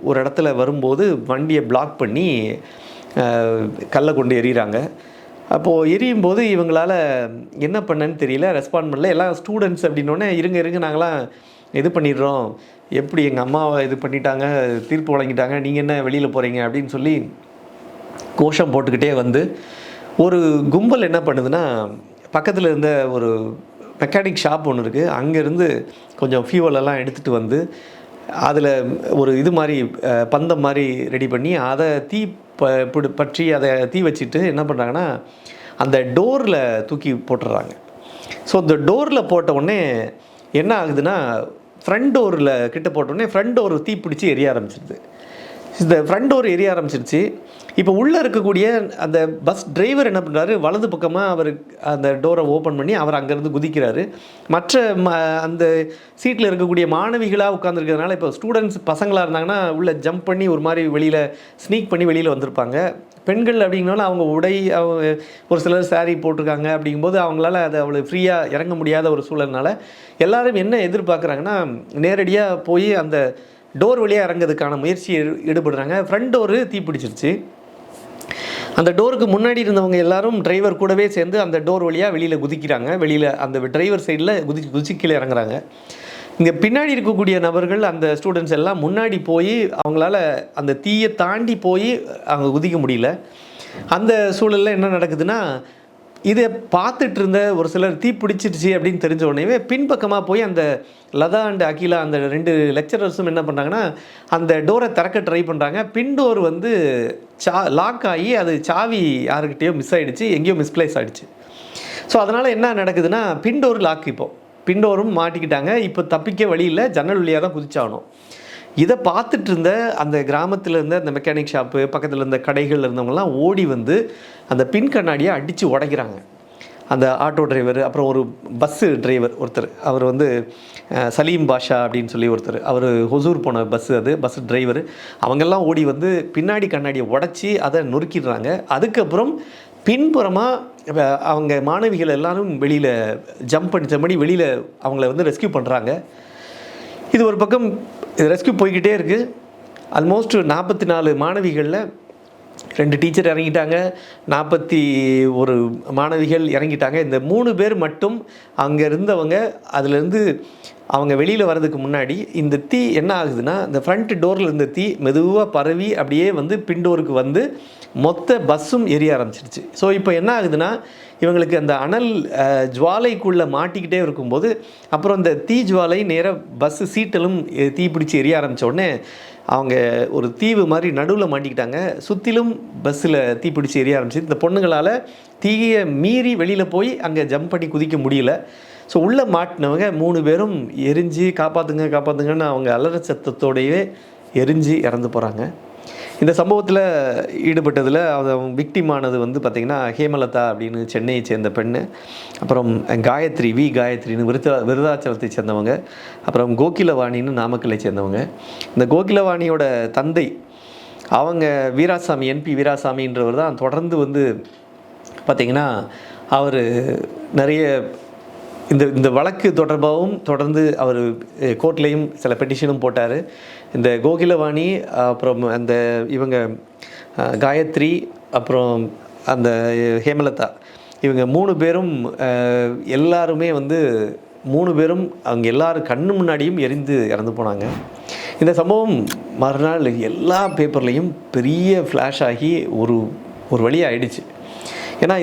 ஒரு இடத்துல வரும்போது வண்டியை பிளாக் பண்ணி கல்லை கொண்டு எறிகிறாங்க. அப்போது எரியும் போது இவங்களால் என்ன பண்ணன்னு தெரியல, ரெஸ்பாண்ட் பண்ணல. எல்லாம் ஸ்டூடெண்ட்ஸ் அப்படின்னோடனே இருங்க நாங்களாம் இது பண்ணிடுறோம், எப்படி எங்கள் அம்மாவை இது பண்ணிட்டாங்க, தீர்ப்பு வழங்கிட்டாங்க, நீங்கள் என்ன வெளியில் போகிறீங்க அப்படின்னு சொல்லி கோஷம் போட்டுக்கிட்டே வந்து ஒரு கும்பல் என்ன பண்ணுதுன்னா, பக்கத்தில் இருந்த ஒரு மெக்கானிக் ஷாப் ஒன்று இருக்குது, அங்கேருந்து கொஞ்சம் ஃபியூவலெல்லாம் எடுத்துகிட்டு வந்து அதில் ஒரு இது மாதிரி பந்தம் மாதிரி ரெடி பண்ணி அதை பற்றி அதை தீ வச்சுட்டு என்ன பண்ணுறாங்கன்னா அந்த டோரில் தூக்கி போட்டுடுறாங்க. ஸோ இந்த டோரில் போட்ட உடனே என்ன ஆகுதுன்னா, ஃப்ரண்ட் டோரில் கிட்ட போட்டோடனே ஃப்ரண்ட் டோர் தீ பிடிச்சி எரிய ஆரம்பிச்சிருது. இந்த ஃப்ரண்ட் டோர் எரிய ஆரம்பிச்சிருச்சு. இப்போ உள்ளே இருக்கக்கூடிய அந்த பஸ் டிரைவர் என்ன பண்ணுறாரு, வலது பக்கமாக அவர் அந்த டோரை ஓப்பன் பண்ணி அவர் அங்கேருந்து குதிக்கிறாரு. மற்ற அந்த சீட்டில் இருக்கக்கூடிய மாணவிகளாக உட்காந்துருக்கிறதுனால, இப்போ ஸ்டூடெண்ட்ஸ் பசங்களாக இருந்தாங்கன்னா உள்ளே ஜம்ப் பண்ணி ஒரு மாதிரி வெளியில் ஸ்னீக் பண்ணி வெளியில் வந்திருப்பாங்க. பெண்கள் அப்படிங்கனால அவங்க உடை ஒரு சிலர் சாரீ போட்டிருக்காங்க, அப்படிங்கும்போது அவங்களால அதை அவ்வளோ ஃப்ரீயாக இறங்க முடியாத ஒரு சூழல்னால எல்லாரும் என்ன எதிர்பார்க்குறாங்கன்னா, நேரடியாக போய் அந்த டோர் வழியாக இறங்கிறதுக்கான முயற்சியை ஈடுபடுறாங்க. ஃப்ரண்ட் டோரு தீப்பிடிச்சிருச்சு. அந்த டோருக்கு முன்னாடி இருந்தவங்க எல்லாரும் டிரைவர் கூடவே சேர்ந்து அந்த டோர் வழியாக வெளியில் குதிக்கிறாங்க. வெளியில் அந்த டிரைவர் சைடில் குதிச்சு கீழே இறங்குறாங்க. இங்கே பின்னாடி இருக்கக்கூடிய நபர்கள் அந்த ஸ்டூடெண்ட்ஸ் எல்லாம் முன்னாடி போய் அவங்களால அந்த தீயை தாண்டி போய் அவங்க குதிக்க முடியல. அந்த சூழலில் என்ன நடக்குதுன்னா, இதை பார்த்துட்டு இருந்த ஒரு சிலர் தீ பிடிச்சிருச்சு அப்படின்னு தெரிஞ்ச உடனே பின்பக்கமாக போய் அந்த லதா அண்ட் அகிலா அந்த 2 லெக்சரர்ஸும் என்ன பண்ணுறாங்கன்னா அந்த டோரை திறக்க ட்ரை பண்ணுறாங்க. பின் டோர் வந்து லாக் ஆகி அது சாவி யாருக்கிட்டேயோ மிஸ் ஆகிடுச்சு, எங்கேயோ மிஸ்பிளேஸ் ஆகிடுச்சு. ஸோ அதனால் என்ன நடக்குதுன்னா, பின் டோர் லாக், இப்போ பின் டோரும் மாட்டிக்கிட்டாங்க. இப்போ தப்பிக்க வழி இல்லை, ஜன்னல் வழியாக தான் குதிச்சாகணும். இதை பார்த்துட்டு இருந்த அந்த கிராமத்தில் இருந்த அந்த மெக்கானிக் ஷாப்பு பக்கத்தில் இருந்த கடைகள் இருந்தவங்கலாம் ஓடி வந்து அந்த பின் கண்ணாடியை அடித்து உடைக்கிறாங்க. அந்த ஆட்டோ டிரைவர், அப்புறம் ஒரு பஸ்ஸு டிரைவர் ஒருத்தர், அவர் வந்து சலீம் பாஷா அப்படின்னு சொல்லி ஒருத்தர், அவர் ஹொசூர் போன பஸ் டிரைவர், அவங்கெல்லாம் ஓடி வந்து பின்னாடி கண்ணாடியை உடச்சி அதை நொறுக்கிடுறாங்க. அதுக்கப்புறம் பின்புறமாக அவங்க மாணவிகள் எல்லாரும் வெளியில் ஜம்ப் பண்ணி வெளியில் அவங்கள வந்து ரெஸ்கியூ பண்ணுறாங்க. இது ஒரு பக்கம் ரெஸ்கியூ போய்கிட்டே இருக்குது. ஆல்மோஸ்ட் 44 மாணவிகளில் 2 டீச்சர் இறங்கிட்டாங்க, 41 மாணவிகள் இறங்கிட்டாங்க. இந்த 3 பேர் மட்டும் அங்கே இருந்தவங்க. அதுலேருந்து அவங்க வெளியில் வர்றதுக்கு முன்னாடி இந்த தீ என்ன ஆகுதுன்னா, இந்த ஃப்ரண்ட் டோரில் இருந்த தீ மெதுவாக பரவி அப்படியே வந்து பின்டோருக்கு வந்து மொத்த பஸ்ஸும் எரிய ஆரம்பிச்சிருச்சு. ஸோ இப்போ என்ன ஆகுதுன்னா, இவங்களுக்கு அந்த அனல் ஜுவாலைக்குள்ளே மாட்டிக்கிட்டே இருக்கும்போது அப்புறம் இந்த தீ ஜுவாலை நேராக பஸ்ஸு சீட்டலும் தீ பிடிச்சி எரிய ஆரம்பித்த உடனே அவங்க ஒரு தீவு மாதிரி நடுவில் மாட்டிக்கிட்டாங்க. சுற்றிலும் பஸ்ஸில் தீ பிடிச்சி எரிய ஆரம்பிச்சு. இந்த பொண்ணுங்களால் தீயை மீறி வெளியில் போய் அங்கே ஜம்ப் பண்ணி குதிக்க முடியல. ஸோ உள்ளே மாட்டினவங்க 3 பேரும் எரிஞ்சு காப்பாற்றுங்க காப்பாற்றுங்கன்னு அவங்க அலற சத்தத்தோடையே எரிஞ்சு இறந்து போகிறாங்க. இந்த சம்பவத்தில் ஈடுபட்டதில் விக்டிமானது வந்து பார்த்திங்கன்னா ஹேமலதா அப்படின்னு சென்னையை சேர்ந்த பெண்ணு, அப்புறம் காயத்ரின்னு விருதாச்சலத்தை சேர்ந்தவங்க, அப்புறம் கோகிலவாணின்னு நாமக்கல்லை சேர்ந்தவங்க. இந்த கோகிலவாணியோட தந்தை அவங்க வீராசாமி, என்பி வீராசாமின்றவர் தான் தொடர்ந்து வந்து பார்த்திங்கன்னா அவர் நிறைய இந்த வழக்கு தொடர்பாகவும் தொடர்ந்து அவர் கோர்ட்லேயும் சில பெட்டிஷனும் போட்டார். இந்த கோகிலவாணி, அப்புறம் அந்த இவங்க காயத்ரி, அப்புறம் அந்த ஹேமலதா, இவங்க 3 பேரும் எல்லாருமே வந்து 3 பேரும் அவங்க எல்லாரும் கண்ணு முன்னாடியும் எரிந்து இறந்து போனாங்க. இந்த சம்பவம் மறுநாள் எல்லா பேப்பர்லேயும் பெரிய ஃப்ளாஷ் ஆகி ஒரு வழியாக ஆயிடுச்சு. ஏன்னா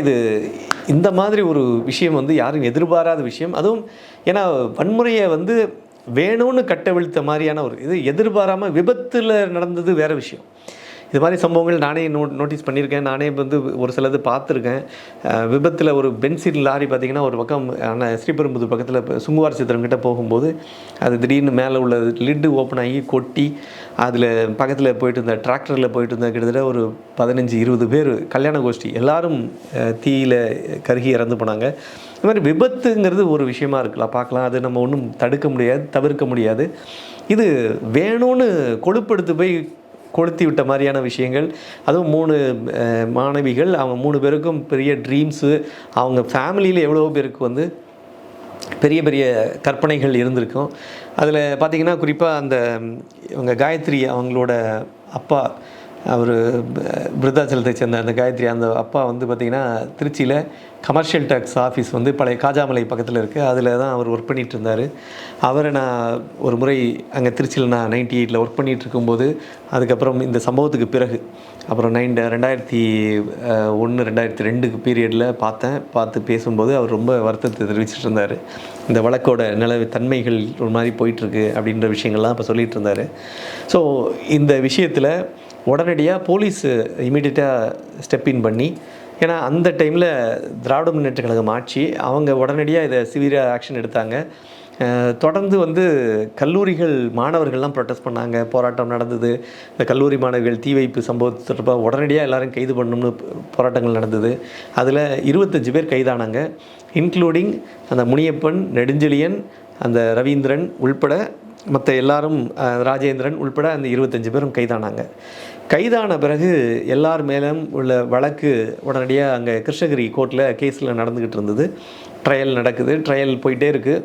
இந்த மாதிரி ஒரு விஷயம் வந்து யாரும் எதிர்பாராத விஷயம். அதுவும் ஏன்னா வன்முறையை வந்து வேணும்னு கட்டவிழ்த்த மாதிரியான ஒரு எதிர்பாராமல் விபத்தில் நடந்தது வேறு விஷயம். இது மாதிரி சம்பவங்கள் நானே நோட்டீஸ் பண்ணியிருக்கேன். நானே வந்து ஒரு சிலது பார்த்துருக்கேன். விபத்தில் ஒரு பென்சின் லாரி பார்த்திங்கன்னா ஒரு பக்கம் ஸ்ரீபெரும்புதூர் பக்கத்தில் சுங்குவார் சித்திரங்கிட்ட போகும்போது அது திடீர்னு மேலே உள்ள லிட்டு ஓப்பன் ஆகி கொட்டி அதில் பக்கத்தில் போயிட்டு இருந்த டிராக்டரில் போயிட்டு இருந்த கிட்டத்தட்ட ஒரு 15-20 பேர் கல்யாண கோஷ்டி எல்லாரும் தீயில் கருகி இறந்து போனாங்க. இது மாதிரி விபத்துங்கிறது ஒரு விஷயமா இருக்கலாம், பார்க்கலாம். அது நம்ம ஒன்றும் தடுக்க முடியாது, தவிர்க்க முடியாது. இது வேணும்னு கொழுப்படுத்து போய் கொளுத்தி விட்ட மாதிரியான விஷயங்கள். அதுவும் 3 மாணவிகள், அவங்க 3 பேருக்கும் பெரிய ட்ரீம்ஸு, அவங்க ஃபேமிலியில் எவ்வளோ பேருக்கு வந்து பெரிய பெரிய கற்பனைகள் இருந்திருக்கும். அதில் பார்த்திங்கன்னா குறிப்பாக அந்த இவங்க காயத்ரி அவங்களோட அப்பா, அவர் விருத்தாச்சலத்தை சேர்ந்த அந்த காயத்ரி, அந்த அப்பா வந்து பார்த்திங்கன்னா திருச்சியில் கமர்ஷியல் டேக்ஸ் ஆஃபீஸ் வந்து பழைய காஜாமலை பக்கத்தில் இருக்குது, அதில் தான் அவர் ஒர்க் பண்ணிகிட்டு இருந்தார். அவரை நான் ஒரு முறை அங்கே திருச்சியில் நான் 98 ஒர்க் பண்ணிகிட்டு இருக்கும்போது, அதுக்கப்புறம் இந்த சம்பவத்துக்கு பிறகு அப்புறம் 2001-2002 பீரியடில் பார்த்து பேசும்போது அவர் ரொம்ப வருத்தத்தை தெரிவிச்சிட்டு இருந்தார். இந்த வழக்கோட தன்மைகள் ஒரு மாதிரி போயிட்டுருக்கு அப்படின்ற விஷயங்கள்லாம் இப்போ சொல்லிகிட்டு இருந்தார். ஸோ இந்த விஷயத்தில் உடனடியாக போலீஸ் இமீடியட்டாக ஸ்டெப் இன் பண்ணி, ஏன்னா அந்த டைமில் திராவிட முன்னேற்ற கழகம் ஆட்சி, அவங்க உடனடியாக இதை சிவியராக ஆக்ஷன் எடுத்தாங்க. தொடர்ந்து வந்து கல்லூரிகள் மாணவர்கள்லாம் ப்ரொட்டஸ்ட் பண்ணாங்க, போராட்டம் நடந்தது. இந்த கல்லூரி மாணவிகள் தீ வைப்பு சம்பவத்து தொடர்பாக உடனடியாக எல்லாரும் கைது பண்ணணும்னு போராட்டங்கள் நடந்தது. அதில் 25 பேர் கைதானாங்க, இன்க்ளூடிங் அந்த முனியப்பன், நெடுஞ்செழியன், அந்த ரவீந்திரன் உள்பட மற்ற எல்லாரும், ராஜேந்திரன் உள்பட அந்த 25 பேரும் கைதானாங்க. கைதான பிறகு எல்லார் மேலும் உள்ள வழக்கு உடனடியாக அங்கே கிருஷ்ணகிரி கோர்ட்டில் கேஸில் நடந்துக்கிட்டு இருந்தது. ட்ரையல் நடக்குது, ட்ரையல் போயிட்டே இருக்குது.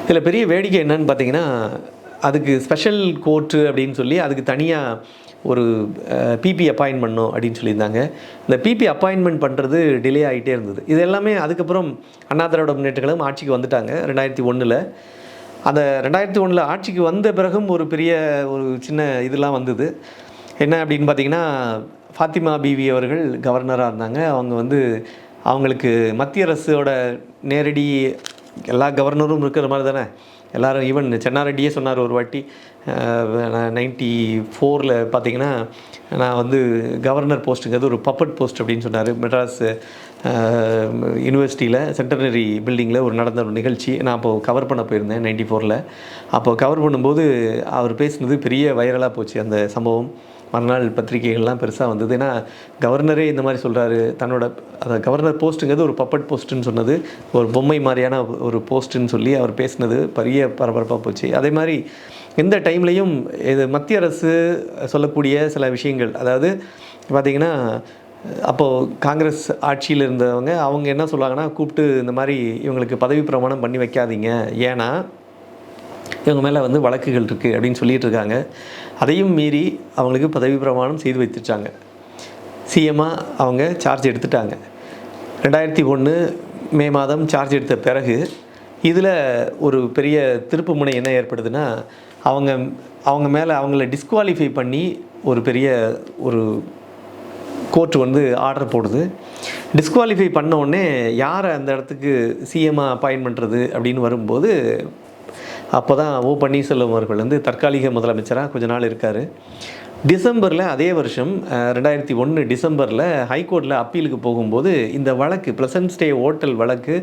இதில் பெரிய வேடிக்கை என்னன்னு பார்த்தீங்கன்னா, அதுக்கு ஸ்பெஷல் கோர்ட்டு அப்படின்னு சொல்லி அதுக்கு தனியாக ஒரு பிபி அப்பாயின்ட் பண்ணணும் அப்படின்னு சொல்லியிருந்தாங்க. இந்த பிபி அப்பாயின்மெண்ட் பண்ணுறது டிலே ஆகிட்டே இருந்தது. இது எல்லாமே அதுக்கப்புறம் அண்ணா திராவிட முன்னேற்ற கழகம் ஆட்சிக்கு வந்துட்டாங்க 2001. அந்த 2001 ஆட்சிக்கு வந்த பிறகும் ஒரு சின்ன இதெல்லாம் வந்தது. என்ன அப்படின்னு பார்த்திங்கன்னா, ஃபாத்திமா பிவி அவர்கள் கவர்னராக இருந்தாங்க. அவங்க வந்து அவங்களுக்கு மத்திய அரசோட நேரடி எல்லா கவர்னரும் இருக்கிற மாதிரி தானே எல்லோரும். ஈவன் சென்னாரெட்டியே சொன்னார் ஒரு வாட்டி, 94 பார்த்திங்கன்னா, நான் வந்து கவர்னர் போஸ்ட்டுங்கிறது ஒரு பப்பட் போஸ்ட் அப்படின்னு சொன்னார். மெட்ராஸ் யூனிவர்சிட்டியில் சென்டனரி பில்டிங்கில் நடந்த ஒரு நிகழ்ச்சி நான் அப்போது கவர் பண்ண போயிருந்தேன் 94. அப்போ கவர் பண்ணும்போது அவர் பேசுனது பெரிய வைரலாக போச்சு அந்த சம்பவம். மறுநாள் பத்திரிகைகள்லாம் பெருசாக வந்தது. ஏன்னா கவர்னரே இந்த மாதிரி சொல்கிறாரு, தன்னோட அந்த கவர்னர் போஸ்ட்டுங்கிறது ஒரு பப்பட் போஸ்ட்டுன்னு சொன்னது, ஒரு பொம்மை மாதிரியான ஒரு போஸ்ட்டுன்னு சொல்லி அவர் பேசினது பெரிய பரபரப்பாக போச்சு. அதே மாதிரி இந்த டைம்லேயும் இது மத்திய அரசு சொல்லக்கூடிய சில விஷயங்கள், அதாவது பார்த்திங்கன்னா அப்போது காங்கிரஸ் ஆட்சியில் இருந்தவங்க அவங்க என்ன சொல்லுவாங்கன்னா, கூப்பிட்டு இந்த மாதிரி இவங்களுக்கு பதவி பிரமாணம் பண்ணி வைக்காதீங்க, ஏன்னா இவங்க மேலே வழக்குகள் இருக்குது அப்படின்னு சொல்லிகிட்டு இருக்காங்க. அதையும் மீறி அவங்களுக்கு பதவி பிரமாணம் செய்து வைத்துட்டாங்க. சிஎம்மாக அவங்க சார்ஜ் எடுத்துட்டாங்க. 2001 மே மாதம் சார்ஜ் எடுத்த பிறகு இதில் ஒரு பெரிய திருப்பு முனை என்ன ஏற்படுதுன்னா, அவங்க மேலே அவங்கள டிஸ்குவாலிஃபை பண்ணி ஒரு பெரிய ஒரு கோர்ட் வந்து ஆர்டர் போடுது. டிஸ்குவாலிஃபை பண்ண உடனே யாரை அந்த இடத்துக்கு சிஎம்மாக அப்பாயின்ட் பண்ணுறது அப்படின்னு வரும்போது, அப்போ தான் ஓ பன்னீர்செல்வம் அவர்கள் வந்து தற்காலிக முதலமைச்சராக கொஞ்ச நாள் இருக்கார். டிசம்பரில் அதே வருஷம் 2001 டிசம்பரில் ஹைகோர்ட்டில் அப்பீலுக்கு போகும்போது இந்த வழக்கு ப்ளசன்ட் ஸ்டே ஹோட்டல் வழக்கு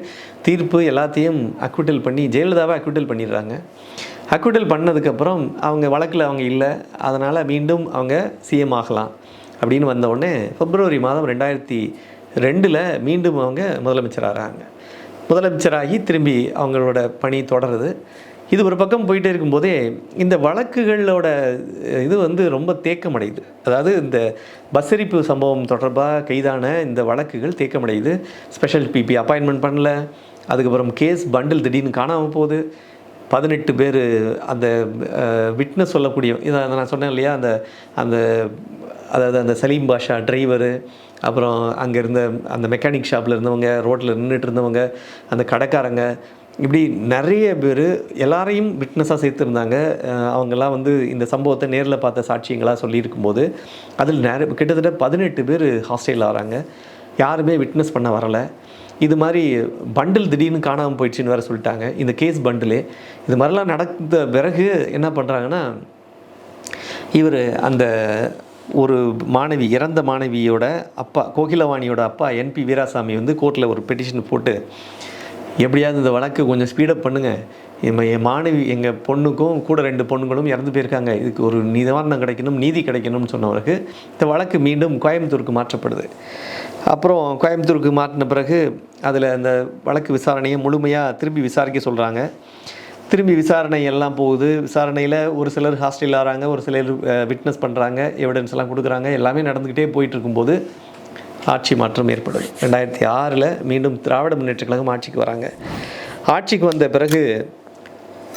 தீர்ப்பு எல்லாத்தையும் அக்விட்டல் பண்ணி ஜெயலலிதாவை அக்விட்டல் பண்ணிடுறாங்க. அக்விட்டல் பண்ணதுக்கப்புறம் அவங்க வழக்கில் அவங்க இல்லை, அதனால் மீண்டும் அவங்க சிஎம் ஆகலாம் அப்படின்னு வந்தவுடனே பிப்ரவரி மாதம் 2002 மீண்டும் அவங்க முதலமைச்சராகிறாங்க. முதலமைச்சராகி திரும்பி அவங்களோட பணி தொடருது. இது ஒரு பக்கம் போயிட்டே இருக்கும்போதே இந்த வழக்குகளோட இது வந்து ரொம்ப தேக்கமடையுது. அதாவது இந்த பஸ்ஸரிப்பு சம்பவம் தொடர்பாக கைதான இந்த வழக்குகள் தேக்கமடையுது. ஸ்பெஷல் பிபி அப்பாயின்மெண்ட் பண்ணல, அதுக்கப்புறம் கேஸ் பண்டில் திடீர்னு காணாமல் போகுது. 18 பேர் அந்த விட்னஸ் சொல்லக்கூடிய இதை நான் சொன்னேன் இல்லையா, அந்த அதாவது அந்த சலீம் பாஷா டிரைவரு, அப்புறம் அங்கே இருந்த அந்த மெக்கானிக் ஷாப்பில் இருந்தவங்க, ரோட்டில் நின்றுட்டு இருந்தவங்க, அந்த கடைக்காரங்க, இப்படி நிறைய பேர் எல்லாரையும் விட்னஸாக சேர்த்துருந்தாங்க. அவங்கெல்லாம் வந்து இந்த சம்பவத்தை நேரில் பார்த்த சாட்சியங்களாக சொல்லியிருக்கும்போது அதில் கிட்டத்தட்ட 18 பேர் ஹாஸ்டல் ஆகிறாங்க. யாருமே விட்னஸ் பண்ண வரலை. இது மாதிரி பண்டில் திடீர்னு காணாமல் போயிடுச்சுன்னு வேறு சொல்லிட்டாங்க. இந்த கேஸ் பண்டிலே இது மாதிரிலாம் நடந்த பிறகு என்ன பண்ணுறாங்கன்னா, இவர் அந்த ஒரு மாணவி, இறந்த மாணவியோட அப்பா, கோகிலவாணியோட அப்பா என்பி வீராசாமி வந்து கோர்ட்டில் ஒரு பெட்டிஷன் போட்டு, எப்படியாவது இந்த வழக்கு கொஞ்சம் ஸ்பீடப் பண்ணுங்கள், என் மாணவி, எங்கள் பொண்ணுக்கும் கூட 2 பொண்ணுங்களும் இறந்து போயிருக்காங்க, இதுக்கு ஒரு நிவாரணம் கிடைக்கணும், நீதி கிடைக்கணும்னு சொன்னவருக்கு இந்த வழக்கு மீண்டும் கோயம்புத்தூருக்கு மாற்றப்படுது. அப்புறம் கோயம்புத்தூருக்கு மாற்றின பிறகு அதில் அந்த வழக்கு விசாரணையை முழுமையாக திரும்பி விசாரிக்க சொல்கிறாங்க. திரும்பி விசாரணை எல்லாம் போகுது. விசாரணையில் ஒரு சிலர் ஹாஸ்டல் ஆகிறாங்க, ஒரு சிலர் விட்னஸ் பண்ணுறாங்க, எவிடன்ஸ் எல்லாம் கொடுக்குறாங்க. எல்லாமே நடந்துக்கிட்டே போயிட்டு இருக்கும்போது ஆட்சி மாற்றம் ஏற்படுது. 2006 மீண்டும் திராவிட முன்னேற்ற கழகம் ஆட்சிக்கு வராங்க. ஆட்சிக்கு வந்த பிறகு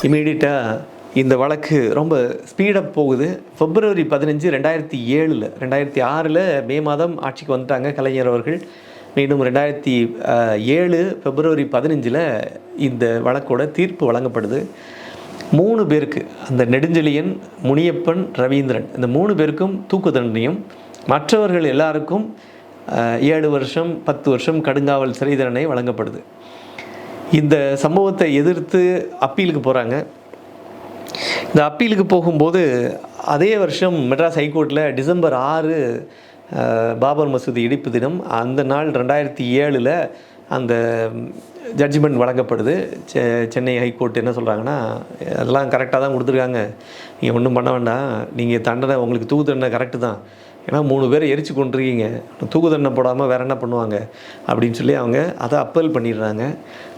இமீடியட்டாக இந்த வழக்கு ரொம்ப ஸ்பீடப் போகுது. பிப்ரவரி 15, 2007 2006 மே மாதம் ஆட்சிக்கு வந்துட்டாங்க கலைஞர் அவர்கள். மீண்டும் 2007 பிப்ரவரி 15 இந்த வழக்கோட தீர்ப்பு வழங்கப்படுது. 3 பேருக்கு, அந்த நெடுஞ்செழியன், முனியப்பன், ரவீந்திரன், இந்த 3 பேருக்கும் தூக்கு தண்டனையும், மற்றவர்கள் எல்லாருக்கும் 7 வருஷம் 10 வருஷம் கடுங்காவல் சிறை தண்டனை வழங்கப்படுது. இந்த சம்பவத்தை எதிர்த்து அப்பீலுக்கு போகிறாங்க. இந்த அப்பீலுக்கு போகும்போது அதே வருஷம் மெட்ராஸ் ஹைகோர்ட்டில் டிசம்பர் 6 பாபர் மசூதி இடிப்பு தினம். அந்த நாள் 2007 அந்த ஜட்ஜ்மெண்ட் வழங்கப்படுது. சென்னை ஹைகோர்ட் என்ன சொல்கிறாங்கன்னா, அதெல்லாம் கரெக்டாக தான் கொடுத்துருக்காங்க, நீங்கள் ஒன்றும் பண்ண வேண்டாம், நீங்கள் தண்டனை, உங்களுக்கு தூக்கு தண்டனை கரெக்டு தான், ஏன்னா 3 பேரை எரிச்சு கொண்டிருக்கீங்க, தூக்கு தண்டனை போடாமல் வேறு என்ன பண்ணுவாங்க அப்படின்னு சொல்லி அவங்க அதை அப்பீல் பண்ணிடுறாங்க.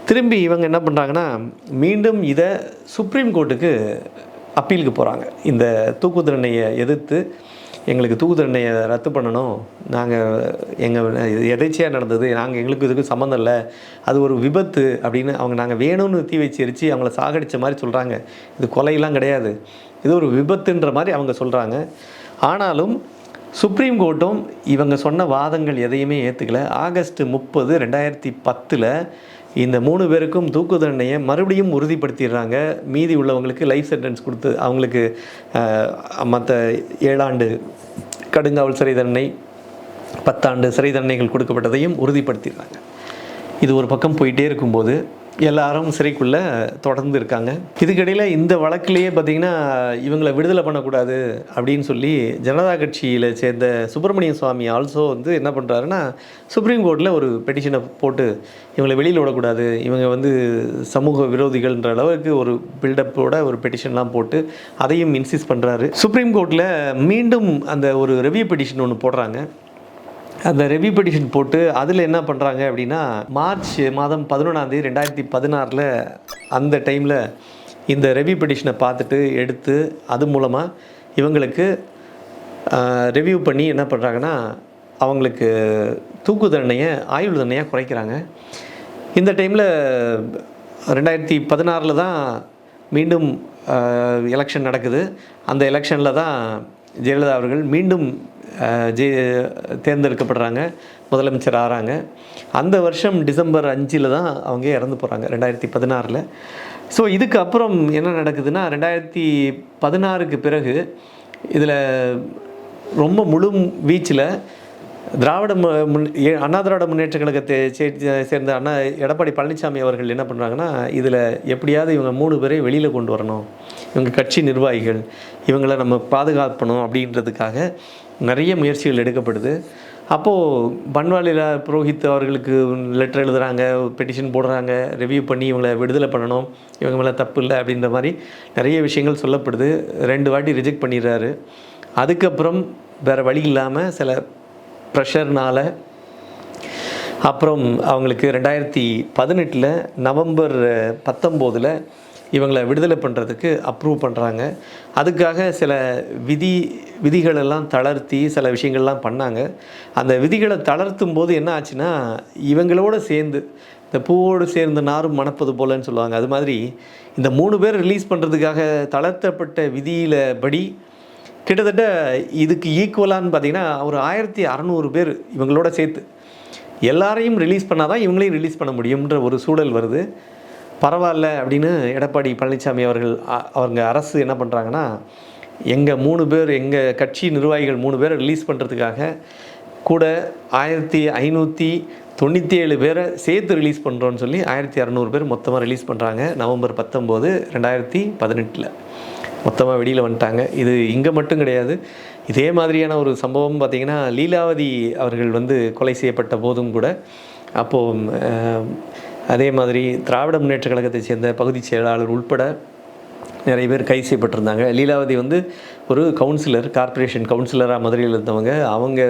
திரும்பி இவங்க என்ன பண்ணுறாங்கன்னா, மீண்டும் இதை சுப்ரீம் கோர்ட்டுக்கு அப்பீலுக்கு போகிறாங்க. இந்த தூக்கு தண்டனையை எதிர்த்து எங்களுக்கு தூக்கு தண்டனையை ரத்து பண்ணணும், நாங்கள் எதேச்சியாக நடந்தது, எங்களுக்கு இதுக்கு சம்மந்தம் இல்லை, அது ஒரு விபத்து அப்படின்னு நாங்கள் வேணும்னு தீ வச்சு எரித்து அவங்கள சாகடித்த மாதிரி சொல்கிறாங்க. இது கொலையெல்லாம் கிடையாது, இது ஒரு விபத்துன்ற மாதிரி அவங்க சொல்கிறாங்க. ஆனாலும் சுப்ரீம் கோர்ட்டும் இவங்க சொன்ன வாதங்கள் எதையுமே ஏற்றுக்கல. ஆகஸ்ட் 30, 2010 இந்த 3 பேருக்கும் தூக்கு தண்டனையை மறுபடியும் உறுதிப்படுத்திடுறாங்க. மீதி உள்ளவங்களுக்கு லைஃப் சென்டென்ஸ் கொடுத்து அவங்களுக்கு மற்ற 7 ஆண்டு கடுங்காவல் சிறை தண்டனை, 10 ஆண்டு சிறை தண்டனைகள் கொடுக்கப்பட்டதையும் உறுதிப்படுத்திடுறாங்க. இது ஒரு பக்கம் போயிட்டே இருக்கும்போது எல்லாரும் சிறைக்குள்ளே தொடர்ந்து இருக்காங்க. இதுக்கிடையில் இந்த வழக்கிலேயே பார்த்திங்கன்னா இவங்களை விடுதலை பண்ணக்கூடாது அப்படின்னு சொல்லி ஜனதா கட்சியில் சேர்ந்த சுப்பிரமணிய சுவாமி ஆல்சோ வந்து என்ன பண்ணுறாருன்னா, சுப்ரீம் கோர்ட்டில் ஒரு பெட்டிஷனை போட்டு இவங்களை வெளியில் விடக்கூடாது, இவங்க சமூக விரோதிகள்ன்ற அளவுக்கு ஒரு பில்டப்போட ஒரு பெட்டிஷன்லாம் போட்டு அதையும் இன்சிஸ்ட் பண்ணுறாரு. சுப்ரீம் கோர்ட்டில் மீண்டும் அந்த ஒரு ரெவியூ பெட்டிஷன் ஒன்று போடுறாங்க. அந்த ரெவியூ பெட்டிஷன் போட்டு அதில் என்ன பண்ணுறாங்க அப்படின்னா, மார்ச் மாதம் 11 2016 அந்த டைமில் இந்த ரெவியூ பெட்டிஷனை பார்த்துட்டு எடுத்து அது மூலமாக இவங்களுக்கு ரெவியூ பண்ணி என்ன பண்ணுறாங்கன்னா, அவங்களுக்கு தூக்கு தண்டனையை ஆயுள் தண்டனையாக குறைக்கிறாங்க. இந்த டைமில் 2016 தான் மீண்டும் எலெக்ஷன் நடக்குது. அந்த எலெக்ஷனில் தான் ஜெயலலிதா அவர்கள் மீண்டும் தேர்ந்தெடுக்கப்படுறாங்க, முதலமைச்சர் ஆகிறாங்க. அந்த வருஷம் டிசம்பர் 5 தான் அவங்க இறந்து போகிறாங்க, 2016. ஸோ இதுக்கு அப்புறம் என்ன நடக்குதுன்னா, 2016க்கு பிறகு இதில் ரொம்ப முழு வீச்சில் அண்ணா திராவிட முன்னேற்ற கழகத்தை சேர்ந்த அண்ணா எடப்பாடி பழனிசாமி அவர்கள் என்ன பண்ணுறாங்கன்னா, இதில் எப்படியாவது இவங்க 3 பேரை வெளியில் கொண்டு வரணும், இவங்க கட்சி நிர்வாகிகள், இவங்களை நம்ம பாதுகாக்கணும் அப்படின்றதுக்காக நிறைய முயற்சிகள் எடுக்கப்படுது. அப்போது பன்வாரிலால் புரோஹித் அவர்களுக்கு லெட்டர் எழுதுகிறாங்க, பெட்டிஷன் போடுறாங்க, ரிவ்யூ பண்ணி இவங்களை விடுதலை பண்ணணும், இவங்க மேலே தப்பு இல்லை அப்படின்ற மாதிரி நிறைய விஷயங்கள் சொல்லப்படுது. 2 வாட்டி ரிஜெக்ட் பண்ணிடுறாரு. அதுக்கப்புறம் வேறு வழி இல்லாமல் சில ப்ரெஷர்னால் அப்புறம் அவங்களுக்கு 2018 நவம்பர் 19 இவங்களை விடுதலை பண்ணுறதுக்கு அப்ரூவ் பண்ணுறாங்க. அதுக்காக சில விதிகளெல்லாம் தளர்த்தி சில விஷயங்கள்லாம் பண்ணாங்க. அந்த விதிகளை தளர்த்தும் போது என்ன ஆச்சுன்னா, இவங்களோட சேர்ந்து இந்த பூவோடு சேர்ந்து நாரும் மணப்பது போலன்னு சொல்லுவாங்க, அது மாதிரி இந்த 3 பேர் ரிலீஸ் பண்ணுறதுக்காக தளர்த்தப்பட்ட விதியில் படி கிட்டத்தட்ட இதுக்கு ஈக்குவலான்னு பார்த்தீங்கன்னா ஒரு 1600 பேர் இவங்களோட சேர்த்து எல்லாரையும் ரிலீஸ் பண்ணால் தான் இவங்களையும் ரிலீஸ் பண்ண முடியும்ன்ற ஒரு சூழல் வருது. பரவாயில்ல அப்படின்னு எடப்பாடி பழனிசாமி அவங்க அரசு என்ன பண்ணுறாங்கன்னா, எங்கள் 3 பேர், எங்கள் கட்சி நிர்வாகிகள் 3 பேரை ரிலீஸ் பண்ணுறதுக்காக கூட 1597 பேரை சேர்த்து ரிலீஸ் பண்ணுறோன்னு சொல்லி 1600 பேர் மொத்தமாக ரிலீஸ் பண்ணுறாங்க. நவம்பர் 19, 2018 மொத்தமாக வெளியில் வந்துட்டாங்க. இது இங்கே மட்டும் கிடையாது. இதே மாதிரியான ஒரு சம்பவம் பார்த்திங்கன்னா, லீலாவதி அவர்கள் கொலை செய்யப்பட்ட போதும் கூட அப்போது அதே மாதிரி திராவிட முன்னேற்ற கழகத்தை சேர்ந்த பகுதி செயலாளர் உட்பட நிறைய பேர் கைது செய்யப்பட்டிருந்தாங்க. லீலாவதி ஒரு கவுன்சிலர், கார்ப்பரேஷன் கவுன்சிலராக மதுரையில் இருந்தவங்க. அவங்க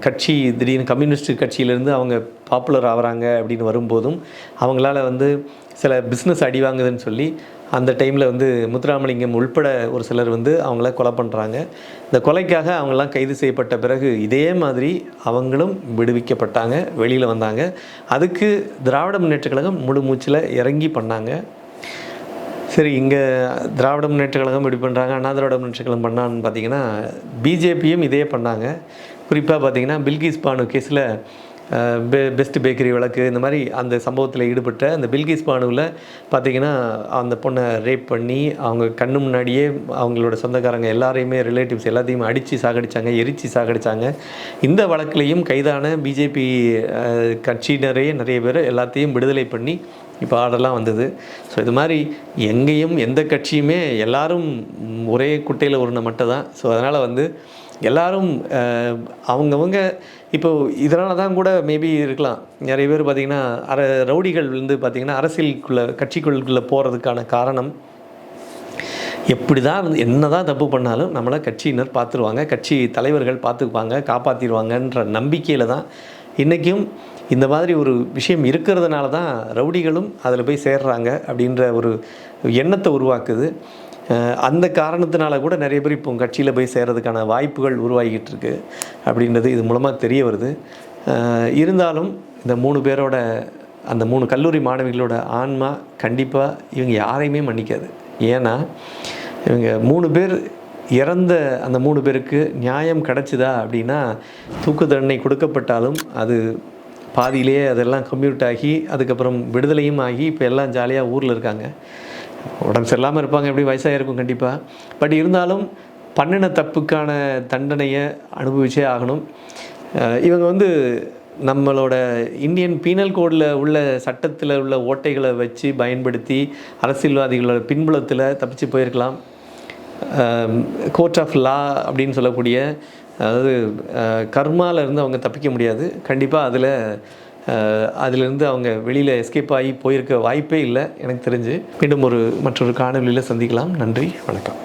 கட்சி திடீர்னு கம்யூனிஸ்ட் கட்சியிலேருந்து அவங்க பாப்புலர் ஆகிறாங்க அப்படின்னு வரும்போதும் அவங்களால சில பிஸ்னஸ் அடி வாங்குதுன்னு சொல்லி அந்த டைமில் முத்துராமலிங்கம் உள்பட ஒரு சிலர் அவங்கள கொலை பண்ணுறாங்க. இந்த கொலைக்காக அவங்களாம் கைது செய்யப்பட்ட பிறகு இதே மாதிரி அவங்களும் விடுவிக்கப்பட்டாங்க, வெளியில் வந்தாங்க. அதுக்கு திராவிட முன்னேற்ற கழகம் முழு மூச்சில் இறங்கி பண்ணாங்க. சரி, இங்கே திராவிட முன்னேற்ற கழகம் இப்படி பண்ணுறாங்க, அண்ணா திராவிட முன்னேற்ற கழகம் பண்ணான்னு பார்த்தீங்கன்னா, பிஜேபியும் இதே பண்ணாங்க. குறிப்பாக பார்த்தீங்கன்னா பில்கிஸ் பானு கேஸில் பெஸ்ட் பேக்கரி வழக்கு, இந்த மாதிரி அந்த சம்பவத்தில் ஈடுபட்ட அந்த பில்கிஸ் பானுவில் பார்த்திங்கன்னா அந்த பொண்ணை ரேப் பண்ணி அவங்க கண்ணு முன்னாடியே அவங்களோட சொந்தக்காரங்க எல்லாரையுமே, ரிலேட்டிவ்ஸ் எல்லாத்தையும் அடித்து சாகடித்தாங்க, எரித்து சாகடித்தாங்க. இந்த வழக்கிலையும் கைதான பிஜேபி கட்சியினரே நிறைய பேர் எல்லாத்தையும் விடுதலை பண்ணி இப்போ ஆர்டர்லாம் வந்தது. ஸோ இது மாதிரி எங்கேயும் எந்த கட்சியுமே எல்லாரும் ஒரே குட்டையில் உருணை மட்டும் தான். ஸோ அதனால் எல்லாரும் அவங்கவுங்க இப்போது இதனால தான் கூட மேபி இருக்கலாம். நிறைய பேர் பார்த்திங்கன்னா ரவுடிகள் பார்த்திங்கன்னா அரசியலுக்குள்ளே கட்சிக்குள்ளுக்குள்ளே போகிறதுக்கான காரணம், எப்படி தான் என்ன தான் தப்பு பண்ணாலும் நம்மளை கட்சியினர் பார்த்துருவாங்க, கட்சி தலைவர்கள் பார்த்துக்குவாங்க, காப்பாற்றிடுவாங்கன்ற நம்பிக்கையில் தான் இன்றைக்கும் இந்த மாதிரி ஒரு விஷயம் இருக்கிறதுனால தான் ரவுடிகளும் அதில் போய் சேர்றாங்க அப்படின்ற ஒரு எண்ணத்தை உருவாக்குது. அந்த காரணத்தினால கூட நிறைய பேர் இப்போ கட்சியில் போய் சேர்கிறதுக்கான வாய்ப்புகள் உருவாகிட்டு இருக்கு அப்படின்றது இது மூலமாக தெரிய வருது. இருந்தாலும் இந்த 3 பேரோட, அந்த 3 கல்லூரி மாணவிகளோட ஆன்மா கண்டிப்பாக இவங்க யாரையுமே மன்னிக்காது. ஏன்னா இவங்க 3 பேர் இறந்த அந்த 3 பேருக்கு நியாயம் கிடச்சிதா அப்படின்னா, தூக்கு தண்டனை கொடுக்கப்பட்டாலும் அது பாதியிலேயே அதெல்லாம் கம்யூட் ஆகி அதுக்கப்புறம் விடுதலையும் ஆகி இப்போ எல்லாம் ஜாலியாக ஊரில் இருக்காங்க. உடம்பு சரியில்லாமல் இருப்பாங்க, எப்படி வயசாக இருக்கும் கண்டிப்பாக. பட் இருந்தாலும் பண்ணின தப்புக்கான தண்டனையை அனுபவிச்சே ஆகணும். இவங்க நம்மளோட இந்தியன் பீனல் கோடில் உள்ள சட்டத்தில் உள்ள ஓட்டைகளை வச்சு பயன்படுத்தி அரசியல்வாதிகளோட பின்புலத்தில் தப்பிச்சு போயிருக்கலாம். கோர்ட் ஆஃப் லா அப்படின்னு சொல்லக்கூடிய, அதாவது கர்மாவிலேருந்து அவங்க தப்பிக்க முடியாது. கண்டிப்பாக அதிலிருந்து அவங்க வெளியில் எஸ்கேப் ஆகி போயிருக்க வாய்ப்பே இல்லை எனக்கு தெரிஞ்சு. மீண்டும் மற்றொரு காணொலியில் சந்திக்கலாம். நன்றி, வணக்கம்.